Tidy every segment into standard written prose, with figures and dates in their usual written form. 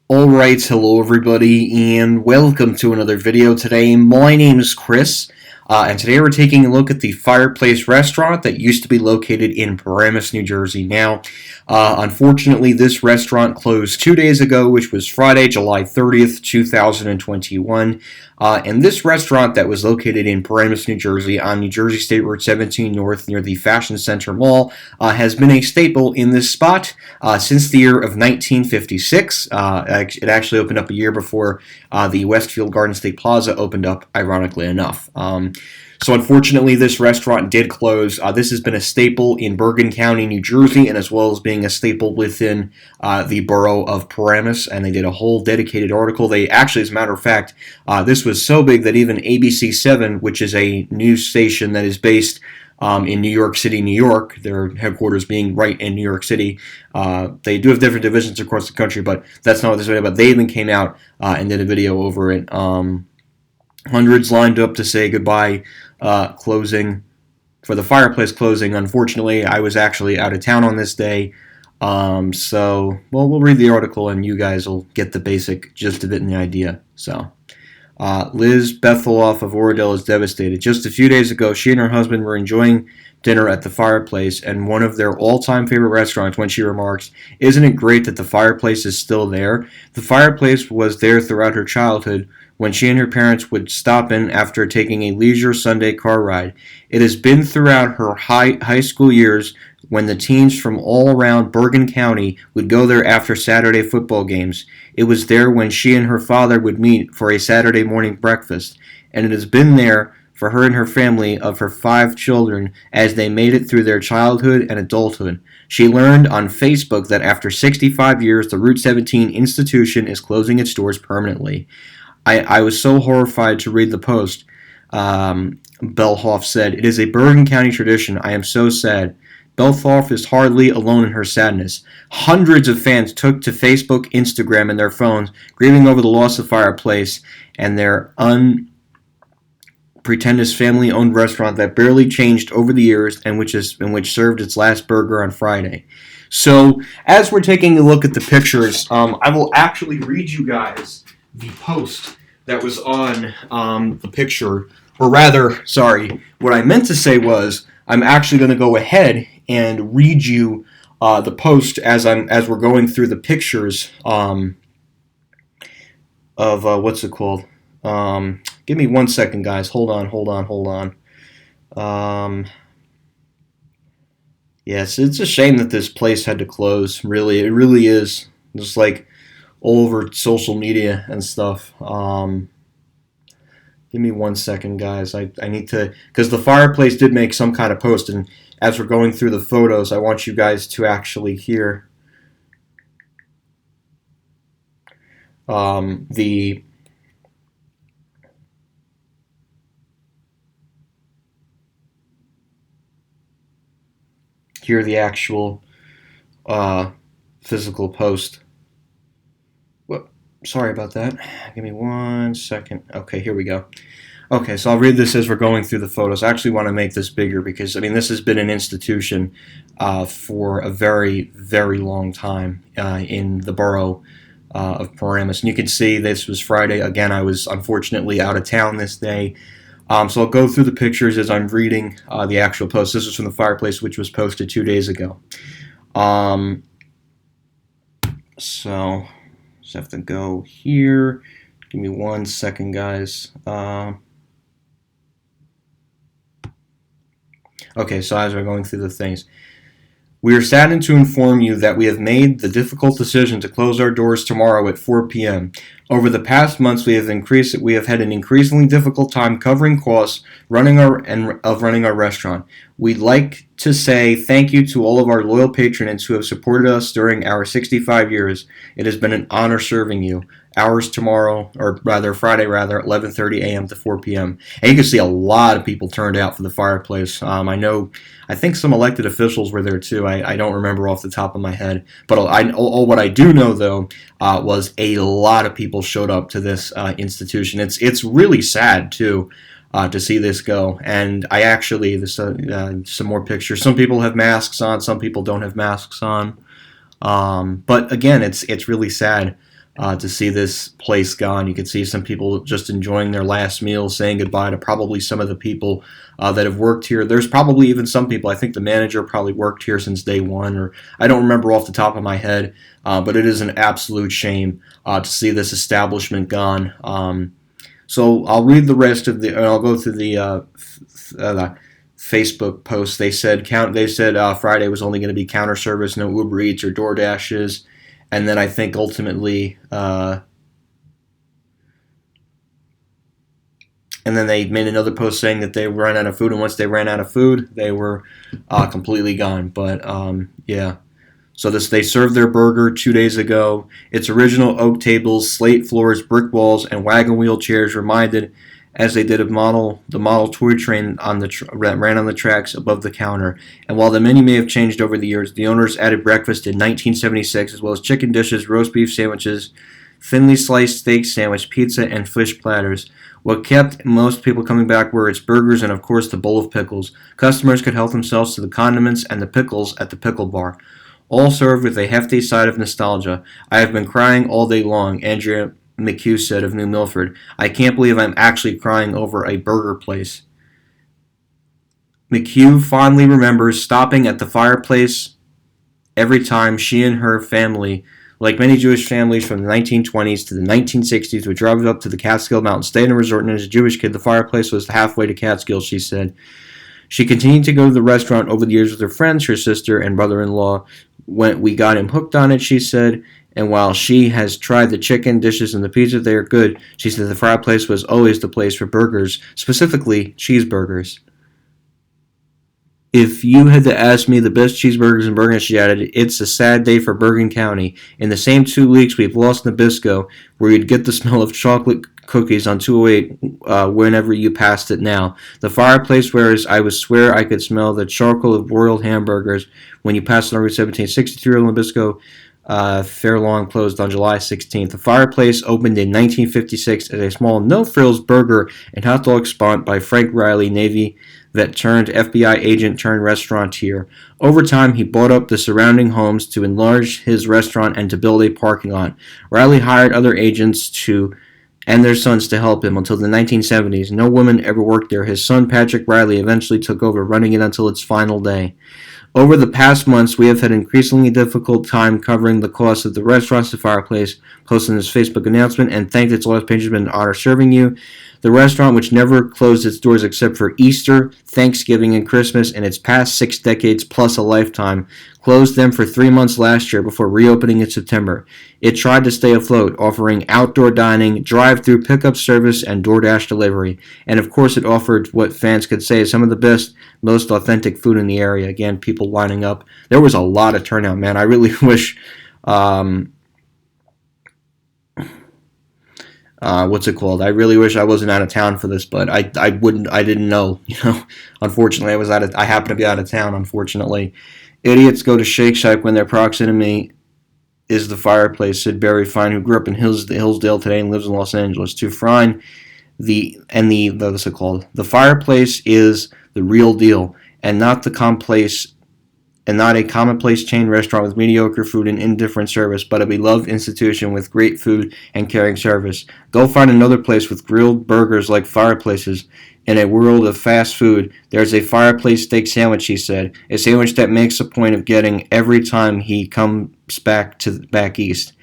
Alright, hello everybody, and welcome to another video today. My name is Chris, and today we're taking a look at the Fireplace restaurant that used to be located in Paramus, New Jersey. Now, unfortunately, this restaurant closed 2 days ago, which was Friday, July 30th, 2021. And this restaurant that was located in Paramus, New Jersey, on New Jersey State Road 17 North near the Fashion Center Mall, has been a staple in this spot since the year of 1956. It actually opened up a year before the Westfield Garden State Plaza opened up, ironically enough. So unfortunately, this restaurant did close. This has been a staple in Bergen County, New Jersey, and as well as being a staple within the borough of Paramus, and they did a whole dedicated article. They actually, as a matter of fact, this was so big that even ABC7, which is a news station that is based in New York City, New York, their headquarters being right in New York City. They do have different divisions across the country, but that's not what this video is about. They even came out and did a video over it. Hundreds lined up to say goodbye, closing, for the Fireplace closing. Unfortunately, I was actually out of town on this day. So, well, we'll read the article and you guys will get the basic gist of it and the idea. So, Liz Betheloff of Oradell is devastated. Just a few days ago, she and her husband were enjoying dinner at the Fireplace and one of their all-time favorite restaurants when she remarks, "Isn't it great that the Fireplace is still there?" The Fireplace was there throughout her childhood when she and her parents would stop in after taking a leisure Sunday car ride. It has been throughout her high school years when the teens from all around Bergen County would go there after Saturday football games. It was there when she and her father would meet for a Saturday morning breakfast, and it has been there for her and her family of her 5 children as they made it through their childhood and adulthood. She learned on Facebook that after 65 years, the Route 17 institution is closing its doors permanently. I was so horrified to read the post. Belhoff said, "It is a Bergen County tradition. I am so sad." Belhoff is hardly alone in her sadness. Hundreds of fans took to Facebook, Instagram, and their phones, grieving over the loss of Fireplace and their pretentious family-owned restaurant that barely changed over the years and which served its last burger on Friday. So, as we're taking a look at the pictures, I will actually read you guys the post that was on the picture, or rather, sorry, what I meant to say was I'm actually going to go ahead and read you the post as we're going through the pictures of what's it called? Give me 1 second, guys. Hold on. Yes, it's a shame that this place had to close. Really, it really is. Just like all over social media and stuff. Give me 1 second, guys. I need to, because the Fireplace did make some kind of post, and as we're going through the photos, I want you guys to actually hear the actual physical post. Sorry about that. Give me 1 second. Okay, here we go. Okay, so I'll read this as we're going through the photos. I actually want to make this bigger because, I mean, this has been an institution for a very, very long time in the borough of Paramus. And you can see this was Friday. Again, I was unfortunately out of town this day. So I'll go through the pictures as I'm reading the actual post. This is from the Fireplace, which was posted 2 days ago. So just have to go here. Give me 1 second, guys. Okay, so as we're going through the things, we are saddened to inform you that we have made the difficult decision to close our doors tomorrow at 4 p.m. Over the past months, we have had an increasingly difficult time covering costs running our restaurant. We'd like to say thank you to all of our loyal patrons who have supported us during our 65 years. It has been an honor serving you. Hours tomorrow, or rather Friday, 11:30 a.m. to 4 p.m. And you can see a lot of people turned out for the Fireplace. I think some elected officials were there too. I don't remember off the top of my head. But what I do know, though, was a lot of people showed up to this institution. It's really sad, too, to see this go. And I actually, there's some more pictures. Some people have masks on. Some people don't have masks on. But again, it's really sad. to see this place gone. You could see some people just enjoying their last meal, saying goodbye to probably some of the people that have worked here. There's probably even some people, I think the manager probably worked here since day one, or I don't remember off the top of my head, but it is an absolute shame to see this establishment gone. So I'll read the rest of the, I'll go through the Facebook post. They said Friday was only going to be counter service, no Uber Eats or DoorDashes, and then I think ultimately, and then they made another post saying that they ran out of food, and once they ran out of food, they were completely gone. But yeah. So they served their burger 2 days ago. Its original oak tables, slate floors, brick walls, and wagon wheel chairs reminded, as they did of the model toy train that ran on the tracks above the counter. And while the menu may have changed over the years, the owners added breakfast in 1976, as well as chicken dishes, roast beef sandwiches, thinly sliced steak sandwich, pizza, and fish platters. What kept most people coming back were its burgers and, of course, the bowl of pickles. Customers could help themselves to the condiments and the pickles at the pickle bar, all served with a hefty side of nostalgia. I have been crying all day long, Andrea McHugh said of New Milford. I can't believe I'm actually crying over a burger place. McHugh fondly remembers stopping at the Fireplace every time she and her family, like many Jewish families from the 1920s to the 1960s, would drive up to the Catskill Mountains, stay in a resort, and as a Jewish kid, the Fireplace was halfway to Catskill, she said. She continued to go to the restaurant over the years with her friends, her sister, and brother-in-law. When we got him hooked on it, she said, and while she has tried the chicken dishes and the pizza, they are good. She said the Fireplace was always the place for burgers, specifically cheeseburgers. If you had to ask me the best cheeseburgers in Bergen, she added, it's a sad day for Bergen County. In the same 2 weeks, we've lost Nabisco, where you'd get the smell of chocolate cookies on 208 whenever you passed it now. The Fireplace, whereas I would swear I could smell the charcoal of broiled hamburgers when you passed on Route 17. 63 Old Nabisco, Fairlawn closed on July 16th. The Fireplace opened in 1956 as a small no-frills burger and hot dog spot by Frank Riley, Navy vet turned FBI agent turned restaurateur. Over time, he bought up the surrounding homes to enlarge his restaurant and to build a parking lot. Riley hired other agents and their sons to help him until the 1970s. No woman ever worked there. His son, Patrick Riley, eventually took over, running it until its final day. Over the past months, we have had an increasingly difficult time covering the cost of the restaurants. The Fireplace posted his Facebook announcement and thanked its loyal patrons in honor serving you. The restaurant, which never closed its doors except for Easter, Thanksgiving, and Christmas in its past 6 decades plus a lifetime, closed them for 3 months last year before reopening in September. It tried to stay afloat, offering outdoor dining, drive-through pickup service, and DoorDash delivery. And of course, it offered what fans could say is some of the best, most authentic food in the area. Again, people lining up. There was a lot of turnout, man. I really wish... what's it called? I really wish I wasn't out of town for this, but I didn't know, Unfortunately, I happened to be out of town, unfortunately. Idiots go to Shake Shack when their proximity is the Fireplace, said Barry Fine, who grew up in Hillsdale today and lives in Los Angeles. To Fine, what's it called? The Fireplace is the real deal, and not a commonplace chain restaurant with mediocre food and indifferent service, but a beloved institution with great food and caring service. Go find another place with grilled burgers like Fireplaces. In a world of fast food, there's a Fireplace steak sandwich, he said, a sandwich that makes a point of getting every time he comes back east.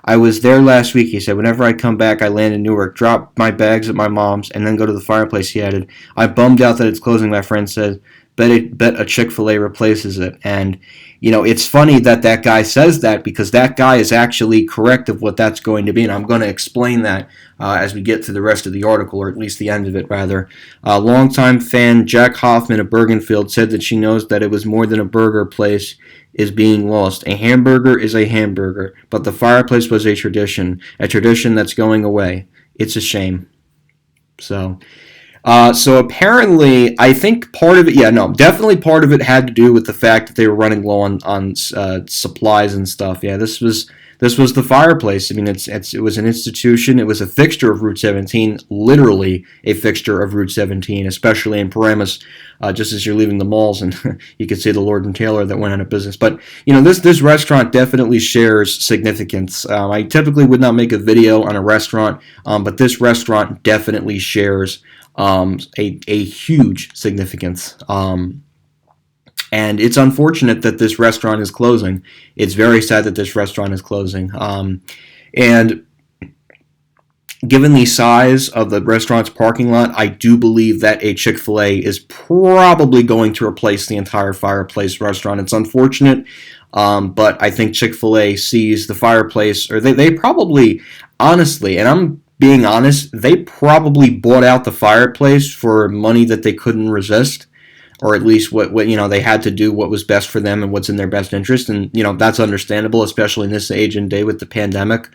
I was there last week, he said. Whenever I come back, I land in Newark, drop my bags at my mom's, and then go to the Fireplace, he added. I'm bummed out that it's closing, my friend said. Bet a Chick-fil-A replaces it. And, it's funny that guy says that, because that guy is actually correct of what that's going to be. And I'm going to explain that as we get to the rest of the article, or at least the end of it, rather. Longtime fan Jack Hoffman of Bergenfield said that she knows that it was more than a burger place is being lost. A hamburger is a hamburger, but the Fireplace was a tradition that's going away. It's a shame. So apparently, I think part of it, definitely part of it had to do with the fact that they were running low on supplies and stuff. Yeah, this This was the Fireplace. I mean, it was an institution. It was a fixture of Route 17, literally a fixture of Route 17, especially in Paramus, just as you're leaving the malls, and you can see the Lord and Taylor that went out of business. But this restaurant definitely shares significance. I typically would not make a video on a restaurant, but this restaurant definitely shares a huge significance. And it's unfortunate that this restaurant is closing. It's very sad that this restaurant is closing. And given the size of the restaurant's parking lot, I do believe that a Chick-fil-A is probably going to replace the entire Fireplace restaurant. It's unfortunate, but I think Chick-fil-A sees the Fireplace, or they probably, honestly, and I'm being honest, they probably bought out the Fireplace for money that they couldn't resist, or at least what they had to do what was best for them and what's in their best interest, and that's understandable, especially in this age and day with the pandemic.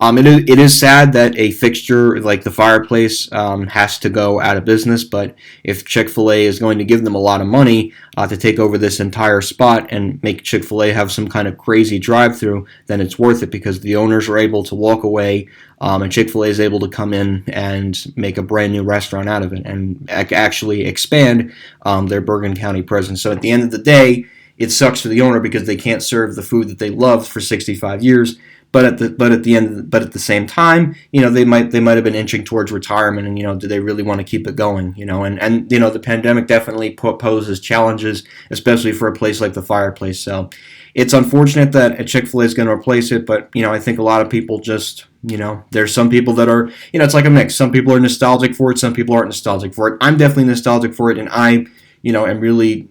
It is sad that a fixture like the Fireplace has to go out of business, but if Chick-fil-A is going to give them a lot of money to take over this entire spot and make Chick-fil-A have some kind of crazy drive-through, then it's worth it, because the owners are able to walk away, and Chick-fil-A is able to come in and make a brand new restaurant out of it and actually expand their Bergen County presence. So at the end of the day, it sucks for the owner because they can't serve the food that they loved for 65 years. But at the same time, they might have been inching towards retirement, and do they really want to keep it going? And the pandemic definitely poses challenges, especially for a place like the Fireplace. So it's unfortunate that a Chick-fil-A is going to replace it, but I think a lot of people just there's some people that are it's like a mix. Some people are nostalgic for it, some people aren't nostalgic for it. I'm definitely nostalgic for it, and I am really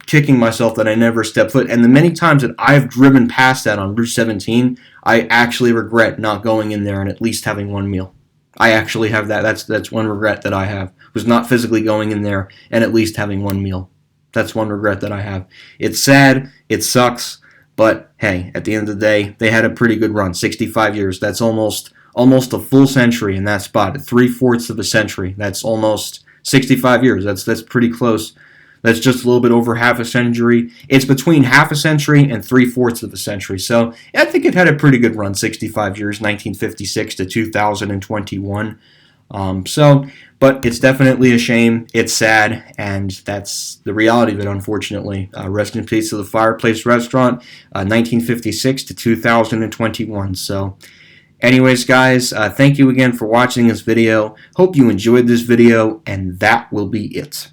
kicking myself that I never stepped foot. And the many times that I've driven past that on Route 17, I actually regret not going in there and at least having one meal. I actually have that. That's one regret that I have, was not physically going in there and at least having one meal. That's one regret that I have. It's sad. It sucks. But hey, at the end of the day, they had a pretty good run. 65 years. That's almost a full century in that spot. 3/4 of a century. That's almost 65 years. That's pretty close. That's just a little bit over half a century. It's between half a century and 3/4 of a century. So I think it had a pretty good run, 65 years, 1956 to 2021. But it's definitely a shame. It's sad, and that's the reality of it, unfortunately. Rest in peace to the Fireplace Restaurant, 1956 to 2021. So anyways, guys, thank you again for watching this video. Hope you enjoyed this video, and that will be it.